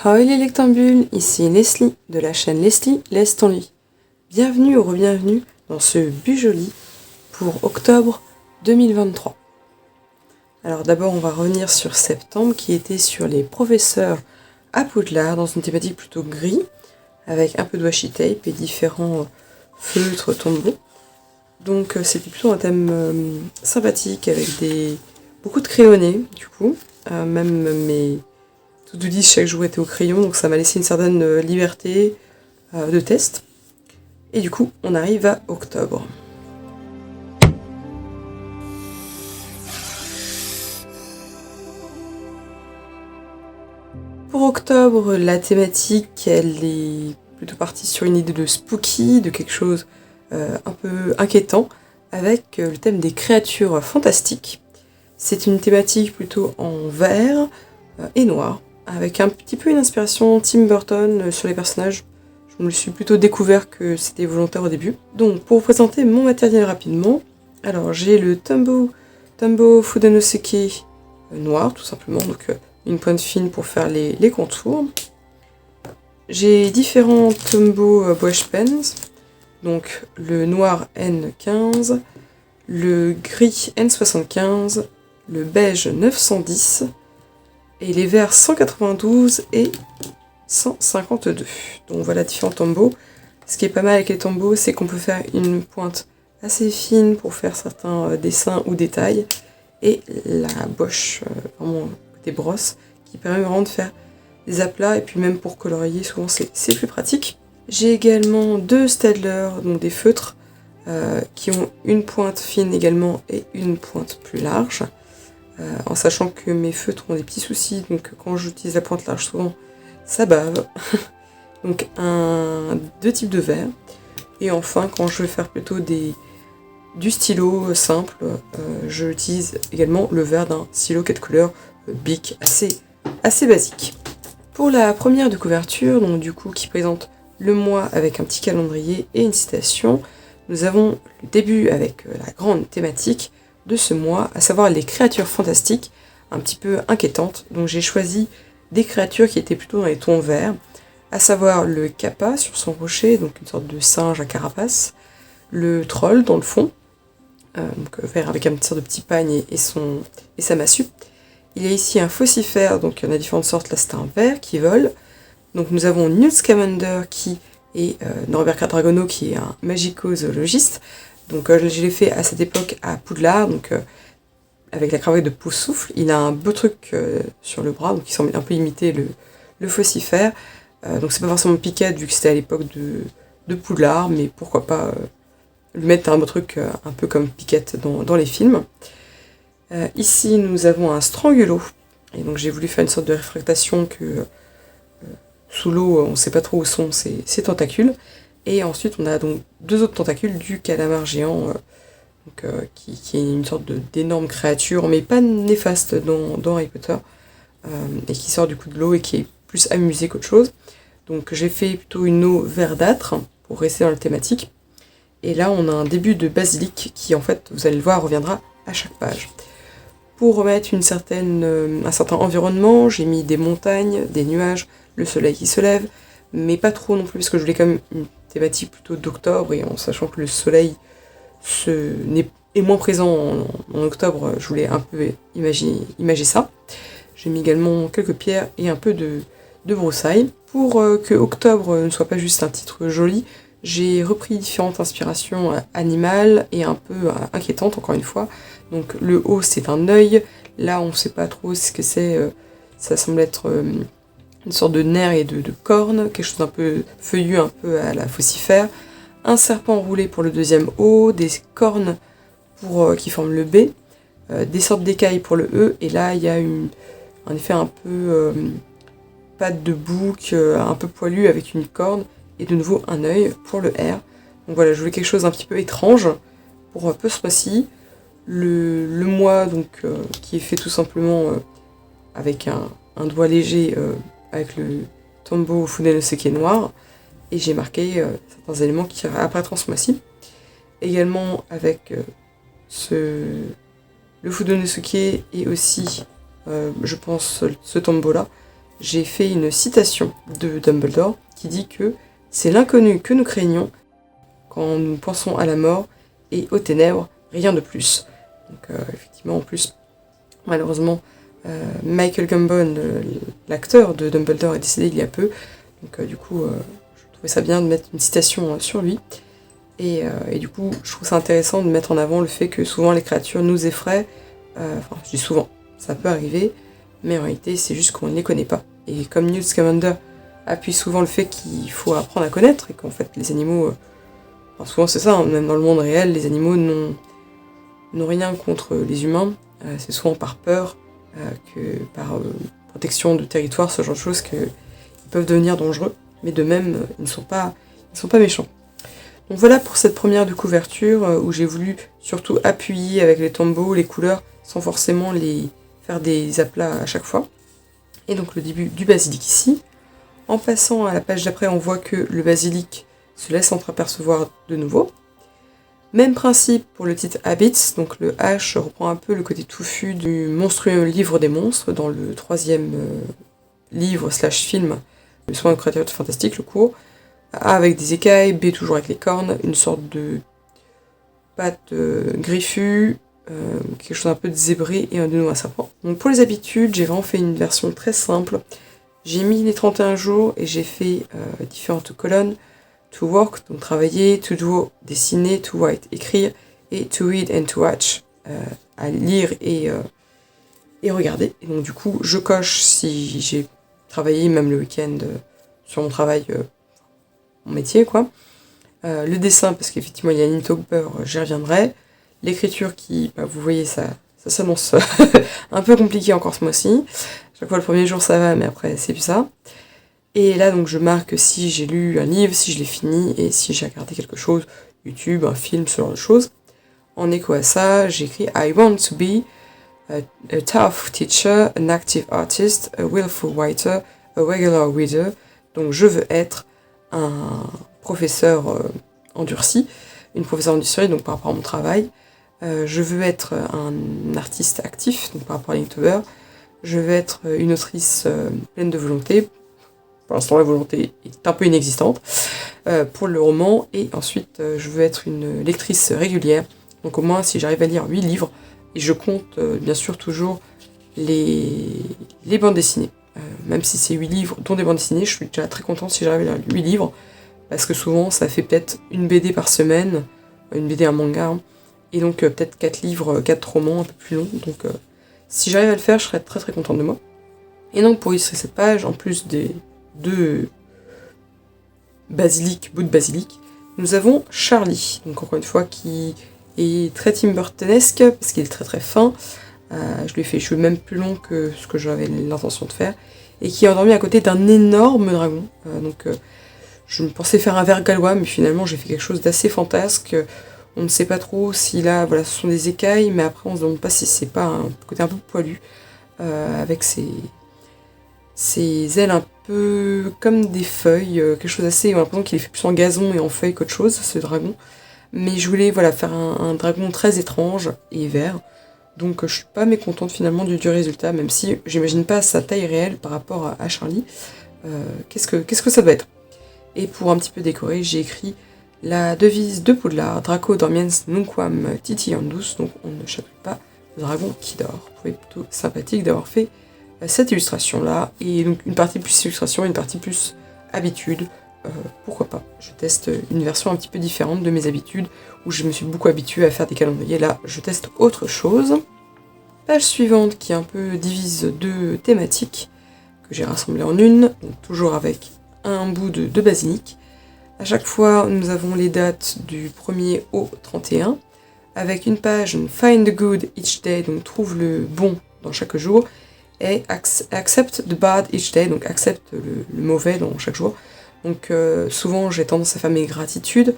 Hoi les lectambules, ici Leslie de la chaîne Leslie Laisse ton lit. Bienvenue ou re-bienvenue dans ce Bujoli pour octobre 2023. Alors d'abord on va revenir sur septembre qui était sur les professeurs à Poudlard dans une thématique plutôt gris avec un peu de washi tape et différents feutres tombeaux. Donc c'était plutôt un thème sympathique avec beaucoup de crayonnés du coup, même mes to-do list chaque jour était au crayon, donc ça m'a laissé une certaine liberté de test. Et du coup, on arrive à octobre. Pour octobre, la thématique, elle est plutôt partie sur une idée de spooky, de quelque chose un peu inquiétant, avec le thème des créatures fantastiques. C'est une thématique plutôt en vert et noir, avec un petit peu une inspiration Tim Burton sur les personnages. Je me suis plutôt découvert que c'était volontaire au début. Donc pour vous présenter mon matériel rapidement, alors j'ai le Tombow Fudanoseki noir tout simplement, donc une pointe fine pour faire les contours. J'ai différents Tombow brush pens, donc le noir N15, le gris N75, le beige 910, et les verts 192 et 152. Donc voilà différents tombeaux. Ce qui est pas mal avec les tombeaux, c'est qu'on peut faire une pointe assez fine pour faire certains dessins ou détails, et la boche, vraiment côté brosse, qui permet vraiment de faire des aplats, et puis même pour colorier, souvent c'est plus pratique. J'ai également deux Staedtler, donc des feutres, qui ont une pointe fine également et une pointe plus large. En sachant que mes feutres ont des petits soucis, donc quand j'utilise la pointe large, souvent ça bave. Donc deux types de verres. Et enfin, quand je vais faire plutôt du stylo simple, j'utilise également le verre d'un stylo 4 couleurs Bic assez basique. Pour la première de couverture, donc du coup qui présente le mois avec un petit calendrier et une citation, nous avons le début avec la grande thématique de ce mois, à savoir les créatures fantastiques, un petit peu inquiétantes. Donc j'ai choisi des créatures qui étaient plutôt dans les tons verts, à savoir le kappa sur son rocher, donc une sorte de singe à carapace, le troll dans le fond, donc vert avec un petit de petit pagne et sa massue. Il y a ici un faucifère, donc il y en a différentes sortes, là c'est un ver qui vole. Donc nous avons Newt Scamander qui est Norbert Dragono qui est un magico-zoologiste. Donc je l'ai fait à cette époque à Poudlard, donc avec la cravate de Poussoufle. Il a un beau truc sur le bras, donc il semble un peu imiter le faucifère. Donc c'est pas forcément Piquette vu que c'était à l'époque de Poudlard, mais pourquoi pas lui mettre un beau truc un peu comme Piquette dans les films. Ici nous avons un Strangulo, et donc j'ai voulu faire une sorte de réfractation que sous l'eau on sait pas trop où sont ces tentacules. Et ensuite, on a donc deux autres tentacules du calamar géant, qui est une sorte d'énorme créature, mais pas néfaste dans Harry Potter, et qui sort du coup de l'eau et qui est plus amusé qu'autre chose. Donc j'ai fait plutôt une eau verdâtre pour rester dans la thématique. Et là, on a un début de basilic qui, en fait, vous allez le voir, reviendra à chaque page. Pour remettre un certain environnement, j'ai mis des montagnes, des nuages, le soleil qui se lève, mais pas trop non plus, parce que je voulais quand même une thématique plutôt d'octobre, et en sachant que le soleil est moins présent en octobre, je voulais un peu imaginer ça. J'ai mis également quelques pierres et un peu de broussailles. Pour que octobre ne soit pas juste un titre joli, j'ai repris différentes inspirations animales et un peu inquiétantes, encore une fois. Donc le haut, c'est un œil. Là, on ne sait pas trop ce que c'est. Ça semble être une sorte de nerf et de cornes, quelque chose d'un peu feuillu, un peu à la faucifère. Un serpent roulé pour le deuxième O, des cornes qui forment le B, des sortes d'écailles pour le E, et là il y a un effet un peu patte de bouc, un peu poilu avec une corne, et de nouveau un œil pour le R. Donc voilà, je voulais quelque chose d'un petit peu étrange pour peu ce mois-ci. Le mois donc qui est fait tout simplement avec un doigt léger avec le Tombow Fudanoseki noir, et j'ai marqué certains éléments qui apparaîtront ce mois-ci. Également avec le Fudanoseki et aussi, je pense, ce Tombow là, j'ai fait une citation de Dumbledore qui dit que c'est l'inconnu que nous craignons quand nous pensons à la mort et aux ténèbres, rien de plus. Donc effectivement, en plus, malheureusement, Michael Gambon, l'acteur de Dumbledore, est décédé il y a peu. Donc du coup, je trouvais ça bien de mettre une citation sur lui. Et du coup, je trouve ça intéressant de mettre en avant le fait que souvent les créatures nous effraient. Enfin, je dis souvent, ça peut arriver, mais en réalité, c'est juste qu'on ne les connaît pas. Et comme Newt Scamander appuie souvent le fait qu'il faut apprendre à connaître, et qu'en fait, les animaux... Enfin, souvent c'est ça, hein, même dans le monde réel, les animaux n'ont rien contre les humains. C'est souvent par peur, que par protection de territoire, ce genre de choses, qu'ils peuvent devenir dangereux. Mais de même, ils ne sont pas méchants. Donc voilà pour cette première de couverture, où j'ai voulu surtout appuyer avec les tombeaux, les couleurs, sans forcément les faire des aplats à chaque fois. Et donc le début du basilic ici. En passant à la page d'après, on voit que le basilic se laisse entreapercevoir de nouveau. Même principe pour le titre Habits, donc le H reprend un peu le côté touffu du monstrueux livre des monstres dans le 3e livre/film, le soin de créatures fantastiques, le cours. A avec des écailles, B toujours avec les cornes, une sorte de patte griffue, quelque chose un peu de zébré et un de à serpent. Donc pour les habitudes, j'ai vraiment fait une version très simple. J'ai mis les 31 jours et j'ai fait différentes colonnes. To work, donc travailler, to draw, dessiner, to write, écrire, et to read and to watch, à lire et regarder. Et donc du coup, je coche si j'ai travaillé, même le week-end, sur mon travail, mon métier, quoi. Le dessin, parce qu'effectivement il y a Inktober, j'y reviendrai. L'écriture qui, vous voyez, ça s'annonce un peu compliqué encore ce mois-ci. Chaque fois le premier jour ça va, mais après c'est plus ça. Et là, donc, je marque si j'ai lu un livre, si je l'ai fini, et si j'ai regardé quelque chose, YouTube, un film, ce genre de choses. En écho à ça, j'écris « I want to be a tough teacher, an active artist, a willful writer, a regular reader ». Donc, je veux être un professeur endurci, une professeure endurcie, donc par rapport à mon travail. Je veux être un artiste actif, donc par rapport à Inktober. Je veux être une autrice pleine de volonté. Pour l'instant, la volonté est un peu inexistante pour le roman. Et ensuite, je veux être une lectrice régulière. Donc au moins, si j'arrive à lire 8 livres, et je compte bien sûr toujours les bandes dessinées. Même si c'est 8 livres, dont des bandes dessinées, je suis déjà très contente si j'arrive à lire 8 livres. Parce que souvent, ça fait peut-être une BD par semaine, une BD, un manga. Hein, et donc peut-être 4 livres, 4 romans un peu plus longs. Donc si j'arrive à le faire, je serais très très contente de moi. Et donc pour illustrer cette page, en plus des de bouts de basilic, nous avons Charlie, donc encore une fois qui est très Tim Burtonesque parce qu'il est très très fin. Je lui ai fait les cheveux même plus longs que ce que j'avais l'intention de faire, et qui est endormi à côté d'un énorme dragon. Je me pensais faire un ver gallois, mais finalement j'ai fait quelque chose d'assez fantasque. On ne sait pas trop si là, voilà, ce sont des écailles, mais après on se demande pas si c'est pas un côté un peu poilu, avec ses ailes un peu comme des feuilles, quelque chose d'assez... On a l'impression qu'il est fait plus en gazon et en feuilles qu'autre chose, ce dragon. Mais je voulais faire un dragon très étrange et vert. Donc je suis pas mécontente finalement du résultat, même si j'imagine pas sa taille réelle par rapport à Charlie. Qu'est-ce que ça doit être? Et pour un petit peu décorer, j'ai écrit la devise de Poudlard, Draco dormiens nunquam titiandus, donc on ne chatouille pas le dragon qui dort. Je trouvais plutôt sympathique d'avoir fait cette illustration-là, et donc une partie plus illustration, une partie plus habitude, pourquoi pas. Je teste une version un petit peu différente de mes habitudes, où je me suis beaucoup habituée à faire des calendriers, là je teste autre chose. Page suivante qui est un peu divise deux thématiques, que j'ai rassemblées en une, donc toujours avec un bout de basilic. À chaque fois, nous avons les dates du 1er au 31, avec une page Find the good each day, donc trouve le bon dans chaque jour, et accept the bad each day, donc accepte le mauvais dans chaque jour. Donc souvent j'ai tendance à faire mes gratitudes,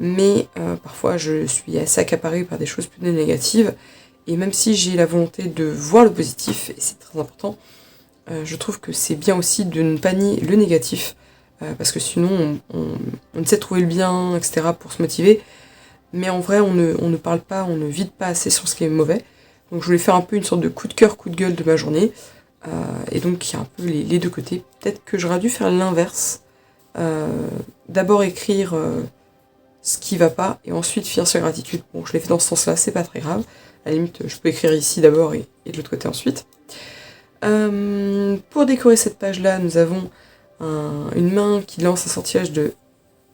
mais parfois je suis assez accaparée par des choses plus négatives, et même si j'ai la volonté de voir le positif, et c'est très important, je trouve que c'est bien aussi de ne pas nier le négatif, parce que sinon on essaie de trouver le bien, etc. pour se motiver, mais en vrai on ne parle pas, on ne vide pas assez sur ce qui est mauvais. Donc je voulais faire un peu une sorte de coup de cœur, coup de gueule de ma journée. Et donc il y a un peu les deux côtés. Peut-être que j'aurais dû faire l'inverse. D'abord écrire ce qui va pas et ensuite finir sur la gratitude. Bon, je l'ai fait dans ce sens-là, c'est pas très grave. À la limite, je peux écrire ici d'abord et de l'autre côté ensuite. Pour décorer cette page-là, nous avons une main qui lance un sortilège de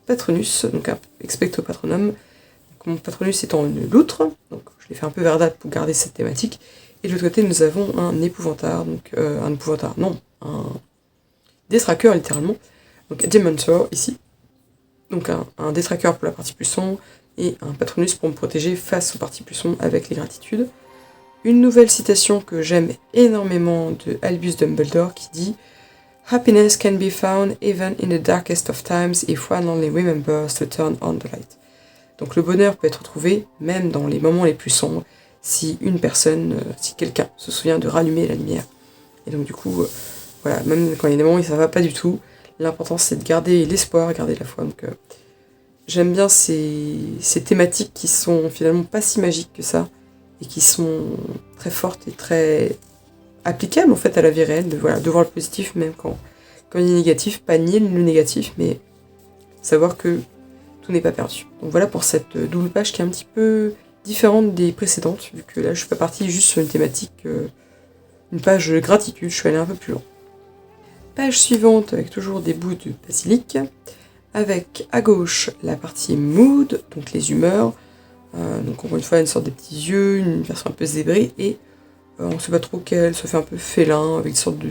Patronus, donc un Expecto Patronum. Donc, mon Patronus étant une loutre, donc je l'ai fait un peu verdâtre pour garder cette thématique. Et de l'autre côté, nous avons un épouvantail, donc un détraqueur littéralement, donc un Dementor ici. Donc un détraqueur pour la partie puissant et un Patronus pour me protéger face aux parties puissantes avec les gratitudes. Une nouvelle citation que j'aime énormément de Albus Dumbledore qui dit « Happiness can be found even in the darkest of times if one only remembers to turn on the light. » Donc le bonheur peut être trouvé même dans les moments les plus sombres si quelqu'un se souvient de rallumer la lumière. Et donc du coup, voilà, même quand il y a des moments où ça va pas du tout, l'important c'est de garder l'espoir, garder la foi. Donc j'aime bien ces thématiques qui sont finalement pas si magiques que ça, et qui sont très fortes et très applicables en fait à la vie réelle, de voir le positif même quand il est négatif, pas nier le négatif, mais savoir que tout n'est pas perdu. Donc voilà pour cette double page qui est un petit peu différente des précédentes, vu que là je suis pas partie juste sur une thématique, une page de gratitude, je suis allée un peu plus loin. Page suivante avec toujours des bouts de basilic, avec à gauche la partie mood, donc les humeurs, donc encore une fois une sorte de petits yeux, une version un peu zébrée, et on sait pas trop quelle, ça fait un peu félin, avec une sorte de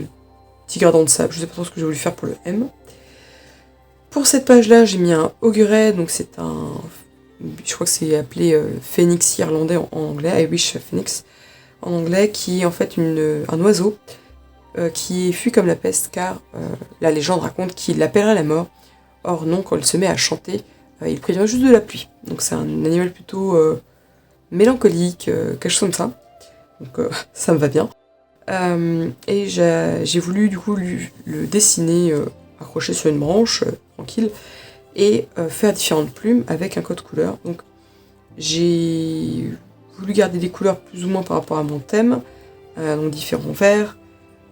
petit gradon de sable, je sais pas trop ce que j'ai voulu faire pour le M. Pour cette page-là, j'ai mis un auguret, donc c'est je crois que c'est appelé phénix irlandais en anglais, Irish Phoenix en anglais, qui est en fait un oiseau qui fuit comme la peste, car la légende raconte qu'il appellerait la mort. Or non, quand il se met à chanter, il prévient juste de la pluie. Donc c'est un animal plutôt mélancolique, quelque chose comme ça. Donc ça me va bien. Et j'ai voulu du coup le dessiner, accroché sur une branche, tranquille, et faire différentes plumes avec un code couleur. Donc j'ai voulu garder des couleurs plus ou moins par rapport à mon thème, donc différents verts,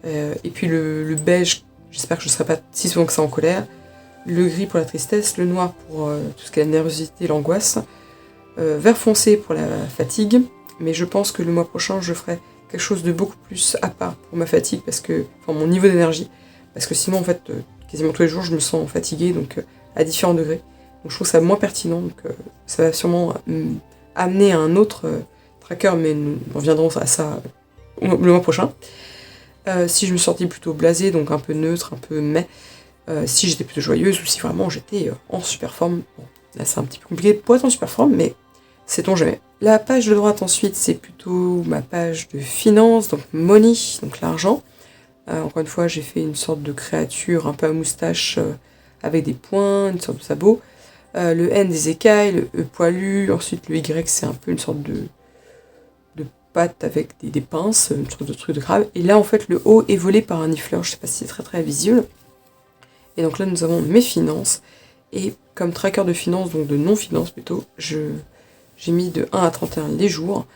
et puis le beige, j'espère que je ne serai pas si souvent que ça en colère, le gris pour la tristesse, le noir pour tout ce qui est la nervosité et l'angoisse, vert foncé pour la fatigue, mais je pense que le mois prochain je ferai quelque chose de beaucoup plus à part pour ma fatigue, mon niveau d'énergie, parce que sinon en fait quasiment tous les jours je me sens fatiguée, donc à différents degrés, donc je trouve ça moins pertinent, donc ça va sûrement amener à un autre tracker, mais nous reviendrons à ça le mois prochain. Si je me sentais plutôt blasée, donc un peu neutre, un peu si j'étais plutôt joyeuse ou si vraiment j'étais en super forme. Bon, là c'est un petit peu compliqué pour être en super forme, mais sait-on jamais. La page de droite ensuite, c'est plutôt ma page de finance, donc money, donc l'argent. Encore une fois, j'ai fait une sorte de créature un peu à moustache avec des points, une sorte de sabot. Le N des écailles, le E poilu, ensuite le Y c'est un peu une sorte de patte avec des pinces, une sorte de truc de crabe. Et là en fait le O est volé par un nifleur, je sais pas si c'est très très visible. Et donc là nous avons mes finances, et comme tracker de finances, donc de non-finance plutôt, j'ai mis de 1 à 31 les jours,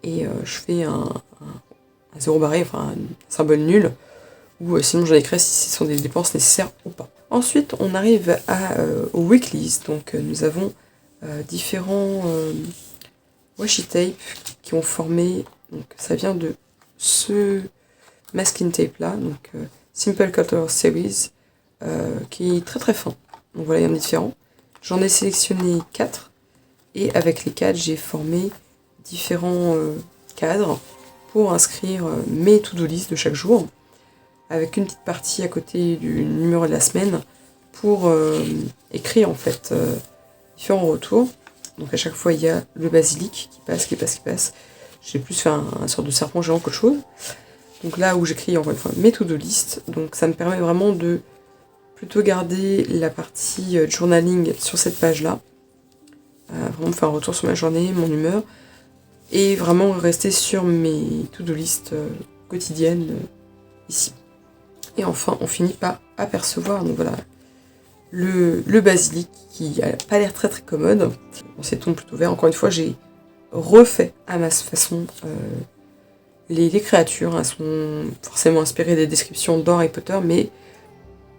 et je fais un zéro barré, enfin un symbole nul, ou sinon j'en écris si ce sont des dépenses nécessaires ou pas. Ensuite on arrive aux weeklies, donc nous avons différents washi tape qui ont formé, donc ça vient de ce masking tape là, donc Simple Cutter Series, qui est très très fin. Donc voilà, il y en a différents. J'en ai sélectionné 4, et avec les 4 j'ai formé différents cadres pour inscrire mes to-do list de chaque jour, avec une petite partie à côté du numéro de la semaine pour écrire en fait différents retours. Donc à chaque fois il y a le basilic qui passe. J'ai plus fait un sorte de serpent géant qu'autre chose. Donc là où j'écris encore une fois mes to-do list, donc ça me permet vraiment de plutôt garder la partie journaling sur cette page là, vraiment faire un retour sur ma journée, mon humeur, et vraiment rester sur mes to-do list quotidiennes ici. Et enfin on finit par apercevoir, donc voilà, le basilic qui a pas l'air très très commode, dans ces tons plutôt verts. Encore une fois j'ai refait à ma façon Les créatures, elles sont forcément inspirées des descriptions d'Harry Potter, mais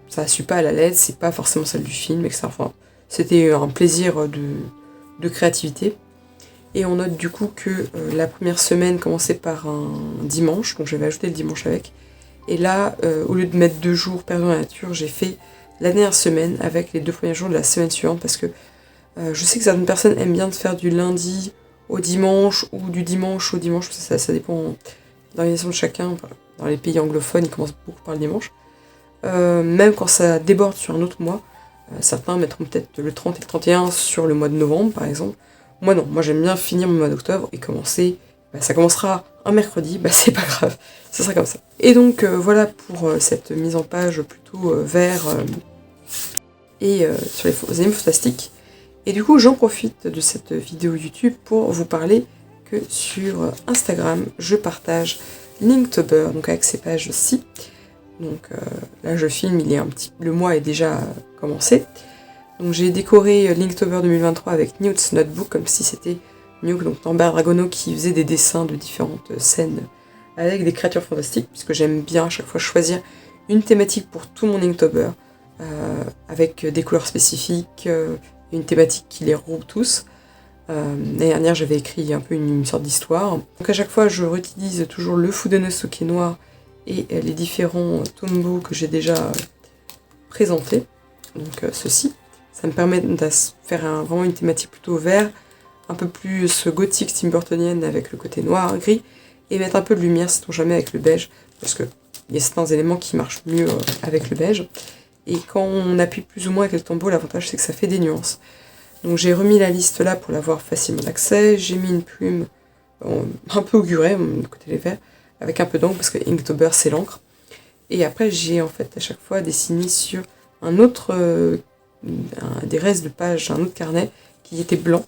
ça ne suit pas à la lettre, c'est pas forcément celle du film, etc. Enfin, c'était un plaisir de créativité. Et on note du coup que la première semaine commençait par un dimanche, donc j'avais ajouté le dimanche avec. Et là, au lieu de mettre 2 jours perdus dans la nature, j'ai fait la dernière semaine avec les 2 premiers jours de la semaine suivante, parce que je sais que certaines personnes aiment bien de faire du lundi au dimanche, ou du dimanche au dimanche, ça dépend de l'organisation de chacun. Enfin, dans les pays anglophones, ils commencent beaucoup par le dimanche. Même quand ça déborde sur un autre mois, certains mettront peut-être le 30 et le 31 sur le mois de novembre, par exemple. Moi non, moi j'aime bien finir mon mois d'octobre et commencer, ça commencera un mercredi, c'est pas grave, ça sera comme ça. Et donc voilà pour cette mise en page plutôt vert et sur les animaux fantastiques. Et du coup j'en profite de cette vidéo YouTube pour vous parler que sur Instagram je partage Linktober, donc avec ces pages-ci. Donc là je filme, le mois est déjà commencé. Donc j'ai décoré Linktober 2023 avec Newt's Notebook, comme si c'était Newt, donc Norbert Dragono, qui faisait des dessins de différentes scènes avec des créatures fantastiques, puisque j'aime bien à chaque fois choisir une thématique pour tout mon Linktober, avec des couleurs spécifiques, une thématique qui les regroupe tous. L'année dernière j'avais écrit un peu une sorte d'histoire. Donc à chaque fois je réutilise toujours le Fudenosuke noir et les différents tombeaux que j'ai déjà présentés, donc ceci. Ça me permet de faire vraiment une thématique plutôt vert, un peu plus gothique, Tim Burtonienne avec le côté noir, gris, et mettre un peu de lumière, sait-on jamais, avec le beige, parce qu'il y a certains éléments qui marchent mieux avec le beige. Et quand on appuie plus ou moins avec le tombeau, l'avantage c'est que ça fait des nuances. Donc j'ai remis la liste là pour l'avoir facilement d'accès, j'ai mis une plume un peu augurée, de côté les verts, avec un peu d'encre, parce que Inktober c'est l'encre. Et après j'ai en fait à chaque fois dessiné sur un autre... des restes de pages, un autre carnet qui était blanc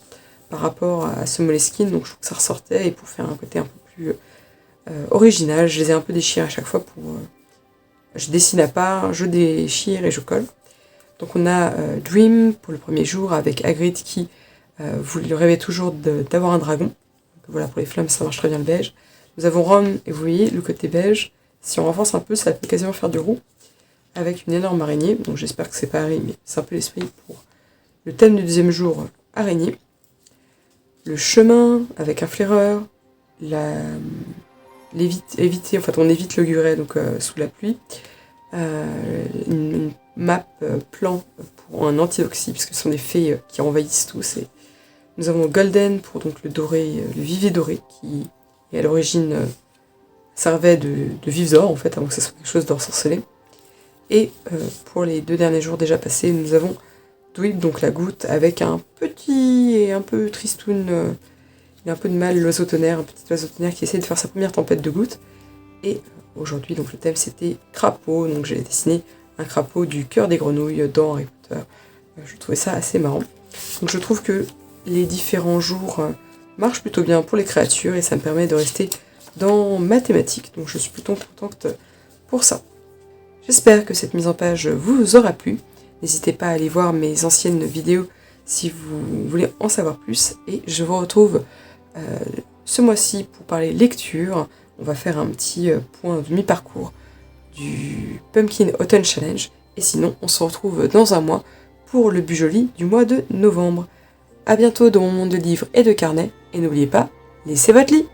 par rapport à ce Moleskine, donc je trouve que ça ressortait, et pour faire un côté un peu plus original, je les ai un peu déchirés à chaque fois pour... je dessine à part, je déchire et je colle. Donc on a Dream pour le premier jour avec Hagrid qui vous le rêvez toujours d'avoir un dragon. Donc voilà, pour les flammes ça marche très bien le beige. Nous avons Ron, et vous voyez le côté beige, si on renforce un peu ça peut quasiment faire du roux, avec une énorme araignée, donc j'espère que c'est pas araignée, mais c'est un peu l'esprit pour le thème du deuxième jour, araignée. Le chemin avec un flaireur, éviter, en fait on évite le guret donc sous la pluie, une map plan pour un antioxy, puisque ce sont des fées qui envahissent tous. Et nous avons Golden pour donc le doré, le vivier doré, qui est à l'origine servait de vivre en fait, avant que ce soit quelque chose d'ensorcelé. Et pour les 2 derniers jours déjà passés, nous avons Dweeb, donc la goutte, avec un petit et un peu tristoun, il a un peu de mal, l'oiseau tonnerre, un petit oiseau tonnerre qui essaie de faire sa première tempête de gouttes. Et aujourd'hui, donc le thème c'était crapaud, donc j'ai dessiné un crapaud du cœur des grenouilles dans Harry Potter. Je trouvais ça assez marrant. Donc je trouve que les différents jours marchent plutôt bien pour les créatures et ça me permet de rester dans ma thématique, donc je suis plutôt contente pour ça. J'espère que cette mise en page vous aura plu. N'hésitez pas à aller voir mes anciennes vidéos si vous voulez en savoir plus. Et je vous retrouve ce mois-ci pour parler lecture. On va faire un petit point de mi-parcours du Pumpkin Autumn Challenge. Et sinon, on se retrouve dans un mois pour le Bujoli du mois de novembre. A bientôt dans mon monde de livres et de carnets. Et n'oubliez pas, laissez votre lit!